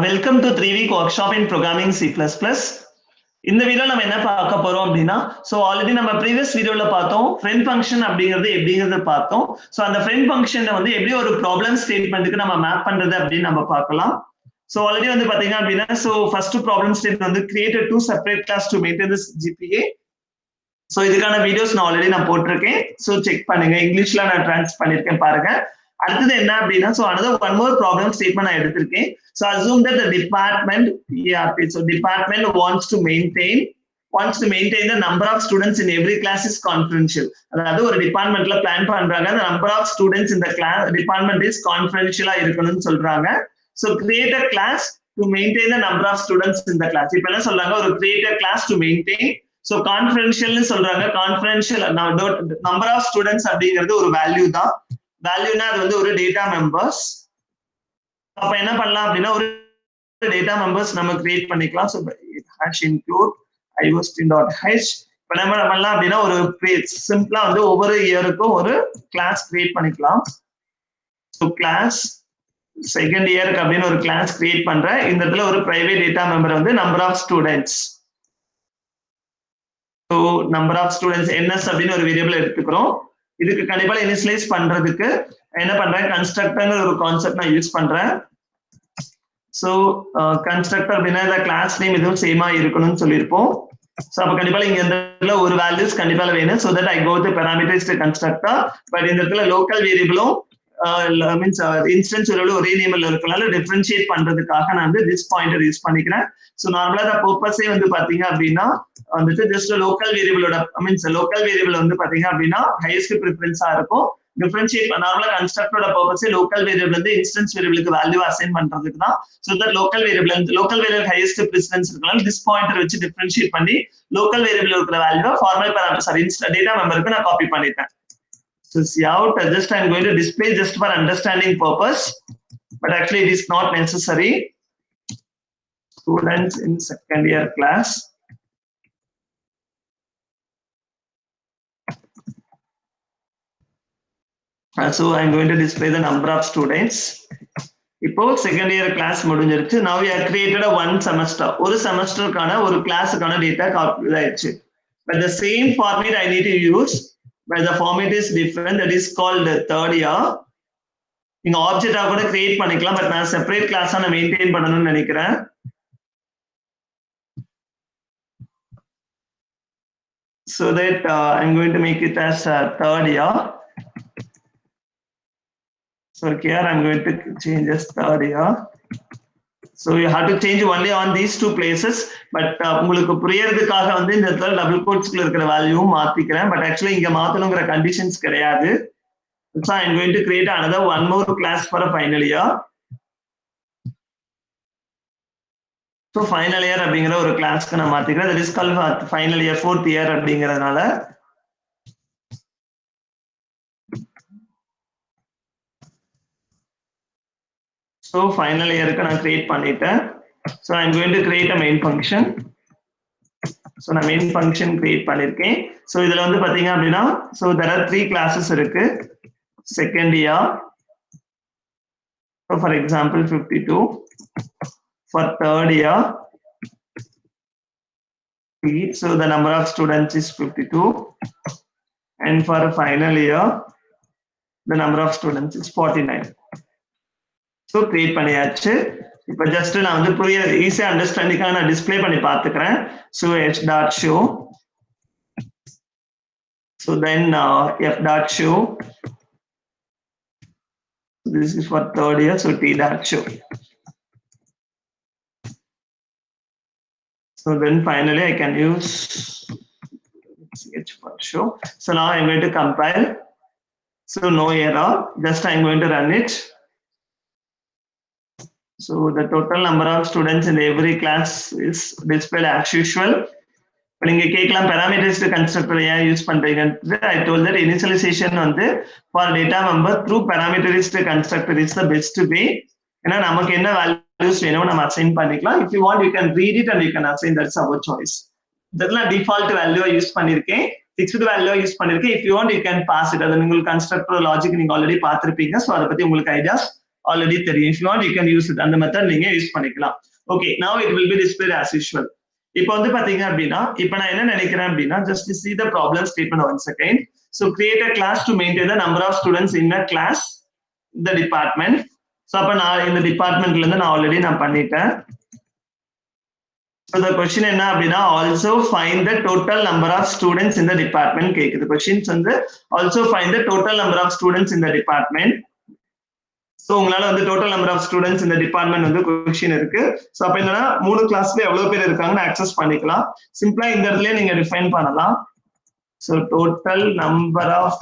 Welcome to 3-week workshop in programming C++. இந்த video நம்ம என்ன பார்க்க போறோம் அப்படின்னா ஆல்ரெடி நம்ம ப்ரீவியஸ் வீடியோல பார்த்தோம் friend function அப்படிங்கிறது எப்படிங்கிறத பார்த்தோம். அந்த friend function வந்து எப்படி ஒரு ப்ராப்ளம் ஸ்டேட்மென்ட்க்கு நம்ம மேப் பண்றது அப்படின்னு நம்ம பார்க்கலாம். ஆல்ரெடி வந்து பாத்தீங்க அப்படின்னா ஃபர்ஸ்ட் ப்ராப்ளம் ஸ்டேட்மென்ட் வந்து create two separate class to maintain this GPA. இதுக்கான வீடியோஸ் நான் ஆல்ரெடி போட்டிருக்கேன். செக் பண்ணுங்க. இங்கிலீஷ்ல நான் ட்ரான்ஸ்லேட் பண்ணிருக்கேன் பாருங்க. அடுத்தது என்ன அப்படின்னா another one more problem statement நான் எடுத்திருக்கேன். Assume that the department department wants to maintain the number of students in every class is confidential. அதாவது ஒரு டிபார்ட்மெண்ட்ல பிளான் பண்றாங்க the number of students in the class department is confidential இருக்கணும்னு சொல்றாங்க. Create a class to maintain the number of students in the class. இப்போ என்ன சொல்றாங்க ஒரு create a class to maintain confidential னு சொல்றாங்க. confidential number of students அப்படிங்கிறது ஒரு வேல்யூ தான். வேல்யூனா அது வந்து ஒரு டேட்டா மெம்பர்ஸ். அப்ப என்ன பண்ணலாம் அப்படின்னா ஒரு டேட்டா மெம்பர்ஸ் நம்ம கிரியேட் பண்ணிக்கலாம். hash include iostream.h. இப்ப நம்ம பண்ணலாம் அப்படின்னா ஒரு சிம்பிளா வந்து ஒவ்வொரு இயருக்கும் ஒரு கிளாஸ் கிரியேட் பண்ணிக்கலாம். கிளாஸ் செகண்ட் இயருக்கு அப்படின்னு ஒரு கிளாஸ் கிரியேட் பண்றேன். இந்த இடத்துல ஒரு பிரைவேட் டேட்டா மெம்பர் வந்து number of students. Number of students ns அப்படின்னு ஒரு வேரியபிள் எடுத்துக்கிறோம். இதுக்கு கண்டிப்பா இனிஷியலைஸ் பண்றதுக்கு என்ன பண்றேன் கன்ஸ்ட்ரக்டர்ங்கிற ஒரு கான்செப்ட் நான் யூஸ் பண்றேன். கன்ஸ்ட்ரக்டர் அப்படின்னா இந்த கிளாஸ் நேம் இதுவும் சேமா இருக்கணும்னு சொல்லியிருப்போம். அப்ப கண்டிப்பா இங்க இந்த இடத்துல ஒரு வேல்யூஸ் கண்டிப்பா வேணும். that I go with parameterized constructor. But இந்த இடத்துல லோக்கல் வேரியபிளும் மீன்ஸ் இன்ஸ்டன்ஸ் வேரியபிள் ஒரே நேம்ல இருக்கனால டிஃபரன்ஷியேட் பண்றதுக்காக நான் வந்து this பாயிண்டர் யூஸ் பண்ணிக்கிறேன். நார்மலா the purpose வந்து பாத்தீங்க அப்படின்னா வந்துட்டு ஜஸ்ட் லோக்கல் வேரியபிளோட மீன்ஸ் லோக்கல் வேரியபிள் வந்து பாத்தீங்க அப்படின்னா ஹையஸ்ட் ப்ரிஃபரன்ஸா இருக்கும். டிஃபரன்ஷியேட் நார்மலா கன்ஸ்ட்ரக்டரோட பர்பஸ் லோக்கல் வேரியபிள் வந்து இன்ஸ்டன்ஸ் வேரியபிளுக்கு வேல்யூ அசைன் பண்றதுக்கு தான். that local variable highest preference இருக்கனால this பாயிண்டர் வச்சு டிஃபரன்ஷியேட் பண்ணி லோக்கல் வேரியபிள் இருக்கிற வேல்யூ ஃபார்மல் பாராமீட்டர் டேட்டா மெம்பருக்கு நான் காப்பி பண்ணிட்டேன். See out just I'm going to display just for understanding purpose, but actually it is not necessary. Students in second year class. I'm going to display the number of students. இப்போ second year class முடிஞ்சிருச்சு. Now we have created a one semester. ஒரு செமஸ்டருக்கான ஒரு கிளாஸுக்கான data copy ஆயிடுச்சு. But the same format I need to use, but the format is different. That is called third year. நீங்க ஆப்ஜெக்ட்டா கூட create பண்ணிக்கலாம். But நான் separate கிளாஸா நான் மெயின்டைன் பண்ணணும்னு நினைக்கிறேன். That I'm going to make it as third year. Here I'm going to change as third year. You have to change only on these two places. But உங்களுக்கு புரியறதுக்காக வந்து இந்த இடத்துல டபுள் கோட்ஸ்ல இருக்கிற வேல்யூ மாத்திக்கிறேன். பட் ஆக்சுவலி இங்க மாத்தணுங்கிற conditions கிடையாது. I'm going to create another one more class for a final year. Final year அப்படிங்கிற ஒரு கிளாஸ்க்கு நான் மாத்திக்கிறேன். that is called final year fourth year அப்படிங்கிறதுனால final yearக்கு நான் கிரியேட் பண்ணிட்டேன். I'm going to create a main function. நான் main function create பண்ணிருக்கேன். இதுல வந்து பாத்தீங்க அப்படின்னா there are three classes இருக்கு. second year, for example 52. For third year, the number of students is 52. And for final year, the number of students is 49. Create பண்ணியாச்சு. இப்போ just நான் வந்து புரிய ஈஸியா அண்டர்ஸ்டாண்டிங்காக நான் டிஸ்ப்ளே பண்ணி பார்த்துக்கிறேன். h.show. Then f.show. This is for third year, t.show. Then finally I can use h.show. Now I'm going to compile. No error. Just I'm going to run it. The total number of students in every class is displayed as usual. But நீங்க கேட்கலாம் parameterized constructor ஏன் use பண்றீங்கன்னு. I told that initialization வந்து for data member through parameterized constructor is the best way. ஏன்னா நமக்கு என்ன values வேணும் நம்ம அசைன் பண்ணிக்கலாம். If you want you can read it and you can assign. That's our choice. இதெல்லாம் default value use பண்ணிருக்கேன். Fixed value use பண்ணிருக்கேன். If you want you can pass it. அது உங்களுக்கு கன்ஸ்ட்ரக்டர் லாஜிக் நீங்க already பார்த்திருப்பீங்க. அதை பத்தி உங்களுக்கு ஐடியாஸ் ஆல்ரெடி தெரியும். If you want you can use it. அந்த மெத்தட் நீங்க யூஸ் பண்ணிக்கலாம். Okay, now it will be displayed as usual. இப்போ வந்து பாத்தீங்க அப்படின்னா இப்போ நான் என்ன நினைக்கிறேன் அப்படின்னா just to see the problem statement once again. So create a class to maintain the number of students in a class, the department. So அப்ப நான் இந்த டிபார்ட்மெண்ட்ல இருந்து நான் ஆல்ரெடி நான் பண்ணிட்டேன். So the question என்ன அப்படின்னா also find the total number of students in the department கேக்குது. Questions வந்து also find the total number of students in the department. So உங்களால வந்து total number of students in the department வந்து question இருக்கு. So அப்ப என்னன்னா மூணு கிளாஸ்ல எவ்வளவு பேர் இருக்காங்கன்னு access பண்ணிக்கலாம். சிம்பிளா இந்த இடத்துல நீங்க டிஃபைன் பண்ணலாம். So total number of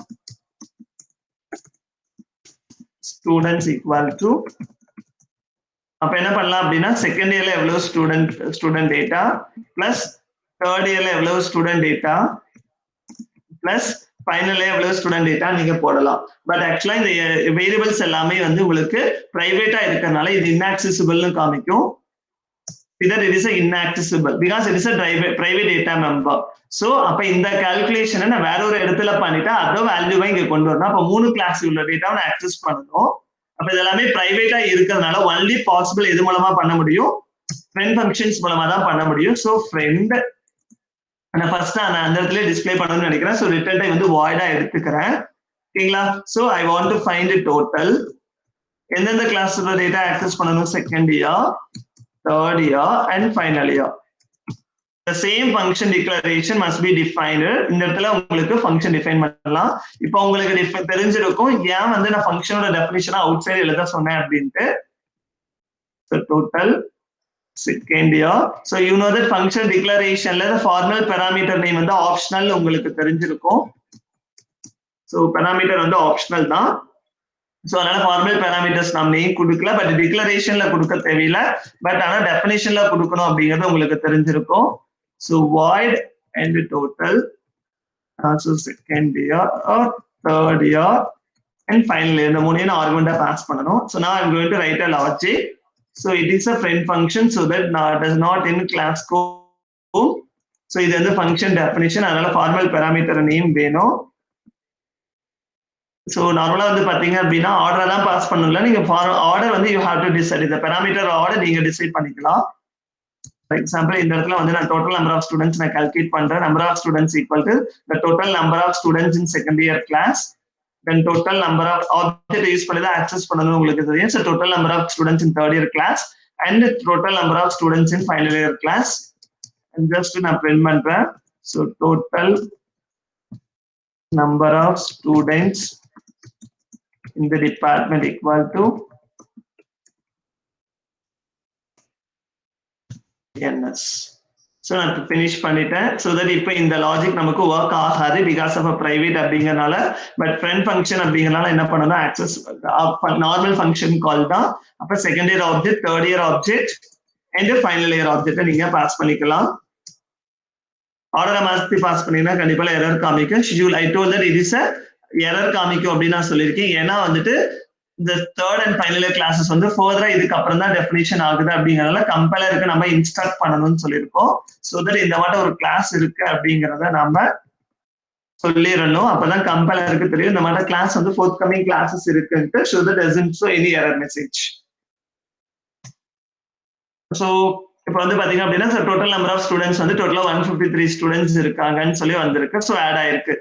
students equal to அப்ப என்ன பண்ணலாம் அப்படின்னா செகண்ட் இயர்ல எவ்வளவு ஸ்டூடெண்ட் டேட்டா பிளஸ் தேர்ட் இயர்ல எவ்வளவு student data plus final year எவ்வளவு ஸ்டூடெண்ட் டேட்டா நீங்க போடலாம். பட் ஆக்சுவலா இந்த வேரியபிள்ஸ் எல்லாமே வந்து உங்களுக்கு பிரைவேட்டா இருக்கிறதுனால இது inaccessible காமிக்கும். Either it is a inaccessible because it is a private data member. So அப்ப இந்த கால்குலேஷனை நான் வேற ஒரு இடத்துல பண்ணிட்டா அதோ வேல்யூவை இங்க கொண்டு வரணும். அப்ப மூணு கிளாஸ் உள்ள டேட்டாவை நான் ஆக்சஸ் பண்ணணும். அப்ப இதெல்லாமே பிரைவேட்டா இருக்கிறதுனால ஒன்லி பாசிபிள் எது மூலமா பண்ண முடியும், ஃப்ரெண்ட் ஃபங்க்ஷன்ஸ் மூலமா தான் பண்ண முடியும். ஸோ ஃப்ரெண்ட் நான் ஃபர்ஸ்ட் நான் அந்த இடத்துல டிஸ்பிளே பண்ணணும்னு நினைக்கிறேன். ஸோ ரிட்டர்ன் டைம் வந்து வாய்டா எடுத்துக்கிறேன். ஓகேங்களா? So I want to find total எந்தெந்த கிளாஸோட டேட்டா ஆக்சஸ் பண்ணணும், second year, third year and final year. The same function declaration must be defined. இந்த இடத்துல உங்களுக்கு function define பண்ணலாம். இப்போ உங்களுக்கு தெரிஞ்சிருக்கும் ஏன் வந்து நான் ஃபங்க்ஷனோட டெஃபினிஷனை அவுட் சைடு எழுத சொன்னேன் அப்படின்ட்டு. So total second year. So you know that function declarationல the formal parameter name வந்து optional உங்களுக்கு தெரிஞ்சிருக்கும். So parameter வந்து optional தான். So அதனால ஃபார்மல் பேராமீட்டர்ஸ் நாம் நேம் கொடுக்கல, பட் டிக்ளரேஷன்ல கொடுக்க தேவையில்லை. பட் ஆனா டெஃபினிஷன்ல கொடுக்கணும் அப்படிங்கிறது உங்களுக்கு தெரிஞ்சிருக்கும். So void and total, so second year or third year and final year, இந்த மூணையும் நான் ஆர்குமெண்டா பாஸ் பண்ணணும். ஸோ நான் I'm going to write a logic. So it is a friend function so that does not in class code. So இது வந்து function definition, அதனால formal parameter name வேணும். ஸோ நார்மலா வந்து பாத்தீங்க அப்படின்னா ஆர்டர் தான் பாஸ் பண்ணல, நீங்க ஆர்டர் வந்து யூ ஹேவ் டு டிசைட். இந்த பேராமீட்டர் ஆர்டர் நீங்க டிசைட் பண்ணிக்கலாம். ஃபார் எக்ஸாம்பிள் இந்த இடத்துல வந்து நான் டோட்டல் நம்பர் ஆஃப் ஸ்டூடெண்ட்ஸ் நான் கால்குலேட் பண்றேன். Number of students equal to the total number of students in second year class, then total number of object use பண்ணி தான் ஆக்சஸ் பண்ணணும் உங்களுக்கு தெரியும். So total number of students in third year class and total number of students in final year class. Just நான் print பண்றேன். So total number of students in the department equal to ns. So நான் finish பண்ணிட்டேன். So that இப்போ இந்த logic நமக்கு work ஆகாது because of a private அப்படிங்கறனால. But friend function அப்படிங்கறனால என்ன பண்ணணும், access நார்மல் ஃபங்க்ஷன் கால் தான். அப்ப second year object, third year object and final year object நீங்க பாஸ் பண்ணிக்கலாம். ஆர்டரை மாத்தி பாஸ் பண்ணீங்கன்னா கண்டிப்பா எரர் காமிக்கும். Schedule I told that it is a error காமிக்கும் அப்படின்னு நான் சொல்லியிருக்கேன். ஏன்னா வந்துட்டு இந்த third and final year classes வந்து ஃபர்தரா இதுக்கு அப்புறம் தான் டெஃபினிஷன் ஆகுது அப்படிங்கறதுனால கம்பைலருக்கு நம்ம இன்ஸ்ட்ரக்ட் பண்ணணும்னு சொல்லியிருக்கோம். ஸோ தட் இந்த மாதிரி ஒரு கிளாஸ் இருக்கு அப்படிங்கிறத நம்ம சொல்லிடணும். அப்பதான் கம்பைலருக்கு தெரியும் இந்த மாதிரி கிளாஸ் வந்து ஃபோர்த் கமிங் கிளாஸஸ் இருக்குன்ட்டு. So that doesn't show any error message. So இப்போ வந்து பாத்தீங்க அப்படின்னா டோட்டல் நம்பர் ஆஃப் ஸ்டூடெண்ட்ஸ் வந்து டோட்டலா 153 ஸ்டூடெண்ட்ஸ் இருக்காங்கன்னு சொல்லி வந்திருக்கு. ஸோ ஆட் ஆயிருக்கு.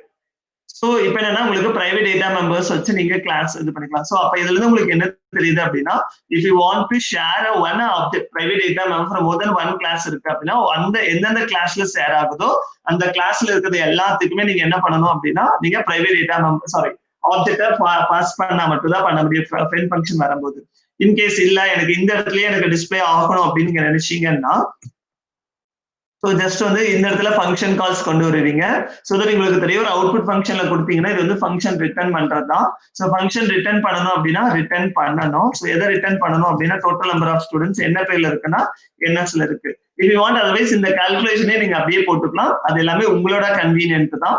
ஸோ இப்போ என்னன்னா உங்களுக்கு பிரைவேட் டேட்டா மெம்பர்ஸ் வச்சு நீங்க கிளாஸ் இது பண்ணிக்கலாம். ஸோ அப்ப இதுல இருந்து உங்களுக்கு என்ன தெரியுது அப்படின்னா, if you want to share one object private data member more than one class இருக்கு அப்படின்னா அந்த எந்தெந்த கிளாஸ்ல ஷேர் ஆகுதோ அந்த கிளாஸ்ல இருக்கிறது எல்லாத்துக்குமே நீங்க என்ன பண்ணணும் அப்படின்னா நீங்க பிரைவேட் டேட்டா மெம்பர் ஆப்ஜெக்டை பாஸ் பண்ணா மட்டும் தான் பண்ண முடியும் ஃப்ரெண்ட் ஃபங்க்ஷன் வரும்போது. இன்கேஸ் இல்ல எனக்கு இந்த இடத்துலயே எனக்கு டிஸ்பிளே ஆகணும் அப்படின்னு நீங்க நினைச்சீங்கன்னா ஸோ ஜஸ்ட் வந்து இந்த இடத்துல ஃபங்க்ஷன் கால்ஸ் கொண்டு வருவீங்க. ஸோ தட் உங்களுக்கு தெரியும் ஒரு அவுட்புட் ஃபங்க்ஷன்ல கொடுத்தீங்கன்னா இது வந்து ஃபங்க்ஷன் ரிட்டர்ன் பண்றது தான். ஸோ ஃபங்க்ஷன் ரிட்டர்ன் பண்ணணும் அப்படின்னா ரிட்டர்ன் பண்ணணும். ஸோ எதை ரிட்டர்ன் பண்ணணும் அப்படின்னா டோட்டல் நம்பர் ஆஃப் ஸ்டூடெண்ட்ஸ் என்ன பேர்ல இருக்குன்னா என்எஸ்ல இருக்கு. இஃப் யூ வாண்ட் அதர்வைஸ் இந்த கால்குலேஷனே நீங்க அப்படியே போட்டுக்கலாம். அது எல்லாமே உங்களோட கன்வீனியன்ட் தான்.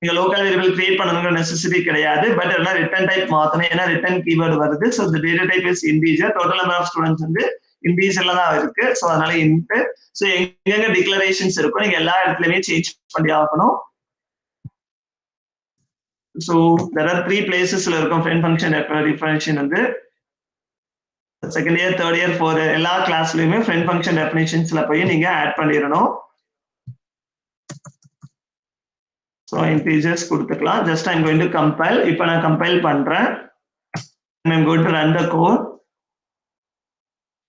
நீங்க லோக்கல் வேரியபிள் கிரியேட் பண்ணணுங்கிற நெசசிட்டி கிடையாது. பட் எல்லாம் ரிட்டர்ன் டைப் மாத்தணும். ஏன்னா ரிட்டர்ன் கீவேர்டு வருது. ஸோ இந்த data type is integer. Total number of students வந்து இன்டீஜர்ல தான் இருக்கு. ஸோ அதனால இன்ட். ஸோ எங்க டிக்ளரேஷன்ஸ் இருக்கும் நீங்க எல்லா இடத்துலயுமே சேஞ்ச் பண்ணி ஆகணும். ஸோ there are 3 பிளேசஸ்ல இருக்கும் ஃப்ரெண்ட் ஃபங்க்ஷன் டிஃபரன்ஷியேஷன் வந்து. Second year third year four எல்லா கிளாஸ்லயுமே ஃப்ரெண்ட் ஃபங்க்ஷன் டெஃபினிஷன்ஸ்ல போய் நீங்க ஆட் பண்ணிடணும். ஸோ இன்டீஜர்ஸ் கொடுத்துக்கலாம். Just I'm going to compile. இப்போ நான் கம்பைல் பண்றேன். I'm going to run the code.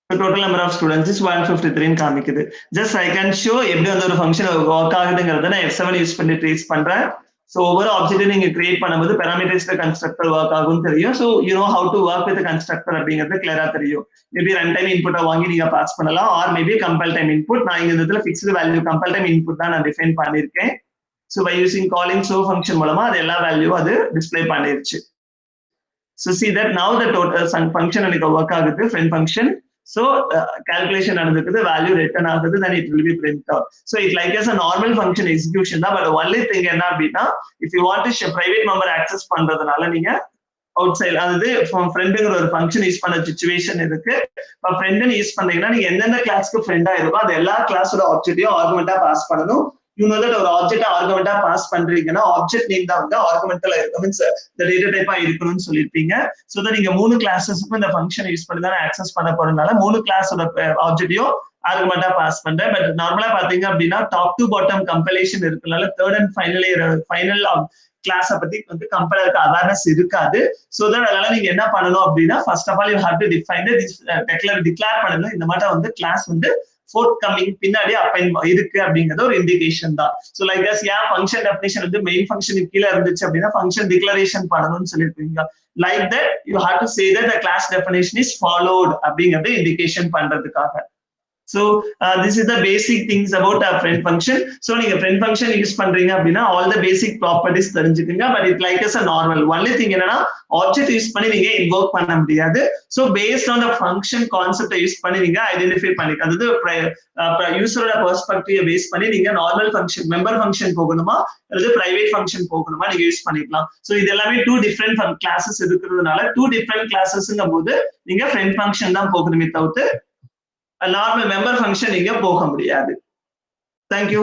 Total number of students is 153 காமிக்குது. ஜஸ்ட் ஐ கேன் ஷோ எப்படி வந்து ஒரு ஃபங்க்ஷன் ஒர்க் ஆகுதுங்கிறத நான் F7 யூஸ் பண்ணி ட்ரேஸ் பண்றேன். ஸோ ஒவ்வொரு ஆப்ஜெக்ட்டும் நீங்க கிரியேட் பண்ணும்போது பெராமீட்டர்ஸ்ல கன்ஸ்ட்ரக்டர் ஒர்க் ஆகும்னு தெரியும். So you know how to work with constructor அப்படிங்கிறது கிளியரா தெரியும். மேபி ரன் டைம் இன்புட்டை வாங்கி நீங்க பாஸ் பண்ணலாம். Or maybe compile time input. நான் இந்த இடத்துல fixed value compile time input தான் நான் டிஃபைன் பண்ணியிருக்கேன். So by using calling show function மூலமா அது எல்லா வேல்யூ அது டிஸ்பிளே பண்ணிருச்சு. So see that now the total function எனக்கு ஒர்க் ஆகுது ஃப்ரெண்ட் ஃபங்க்ஷன். So calculation நடந்துக்குது, value return ஆகுது, then it will be printed out. So it like as a normal function execution தான். But only thing என்ன அப்படின்னா, if you want to private member access பண்றதுனால நீங்க outside அதாவது ஃப்ரெண்டுங்கிற ஒரு function use பண்ண சிச்சுவேஷன் இருக்கு. இப்போ ஃப்ரெண்டுன்னு யூஸ் பண்ணீங்கன்னா நீங்க எந்தெந்த கிளாஸ்க்கு ஃப்ரெண்டா இருக்கோ அது எல்லா கிளாஸோட ஆப்ஜெக்டையும் ஆர்குமெண்டா பாஸ் பண்ணணும். You know that ஒரு ஆப்ஜெக்ட் ஆர்குமெண்டா பாஸ் பண்றீங்கன்னா ஆப்ஜெக்ட் நேம் தான் வந்து ஆர்குமெண்டலா இருக்கும், மீன்ஸ் இந்த டேட்டா டைப்பா இருக்கணும்னு சொல்லிருப்பீங்க. சோ தட் நீங்க மூணு கிளாஸஸ்க்கும் இந்த ஃபங்க்ஷன் யூஸ் பண்ணி தான் ஆக்சஸ் பண்ண போறதுனால மூணு கிளாஸோட ஆப்ஜெக்டையும் ஆர்குமெண்டா பாஸ் பண்றேன். பட் நார்மலா பாத்தீங்க அப்படின்னா டாப் டு பாட்டம் கம்பைலேஷன் இருக்கனால தேர்ட் அண்ட் ஃபைனல் கிளாஸை பத்தி வந்து கம்பைலருக்கு அவேர்னஸ் இருக்காது. சோ தட் அதனால நீங்க என்ன பண்ணணும் அப்படின்னா first of all you have to define declare பண்ணணும். இந்த மாதிரி வந்து கிளாஸ் வந்து ஃபோர்த் கமிங் பின்னாடி அப்பைன் இருக்கு அப்படிங்கறது ஒரு இண்டிகேஷன் தான். சோ லைக் தஸ் ஏன் ஃபங்க்ஷன் டெஃபினிஷன் வந்து மெயின் ஃபங்க்ஷனுக்கு கீழே இருந்துச்சு அப்படின்னா ஃபங்க்ஷன் டிக்ளரேஷன் பண்ணணும்னு சொல்லிருப்பீங்க. Like that you have to say that the class definition is followed அப்படிங்கறது இண்டிகேஷன் பண்றதுக்காக. So this is the basic things about a friend function. So நீங்க friend function யூஸ் பண்றீங்க அப்படின்னா all the basic properties தெரிஞ்சுக்கங்க. But it like as a normal only thing என்னன்னா object use பண்ணி நீங்க invoke பண்ண முடியாது. So based on the function concept use பண்ணி நீங்க ஐடென்டிஃபை பண்ணிக்க, அதாவது யூசரோட பெர்ஸ்பெக்டிவ் பேஸ் பண்ணி நீங்க நார்மல் ஃபங்க்ஷன் மெம்பர் ஃபங்க்ஷன் போகணுமா அல்லது பிரைவேட் ஃபங்க்ஷன் போகணுமா நீங்க யூஸ் பண்ணிக்கலாம். ஸோ இது எல்லாமே டூ டிஃப்ரெண்ட் கிளாஸஸ் இருக்கிறதுனால டூ டிஃப்ரெண்ட் கிளாஸஸ்ங்கும் போது நீங்க ஃப்ரெண்ட் ஃபங்க்ஷன் தான் போகணுமே தவிர்த்து நார்மல் மெம்பர் ஃபங்க்ஷன் நீங்க போக முடியாது. தேங்க்யூ.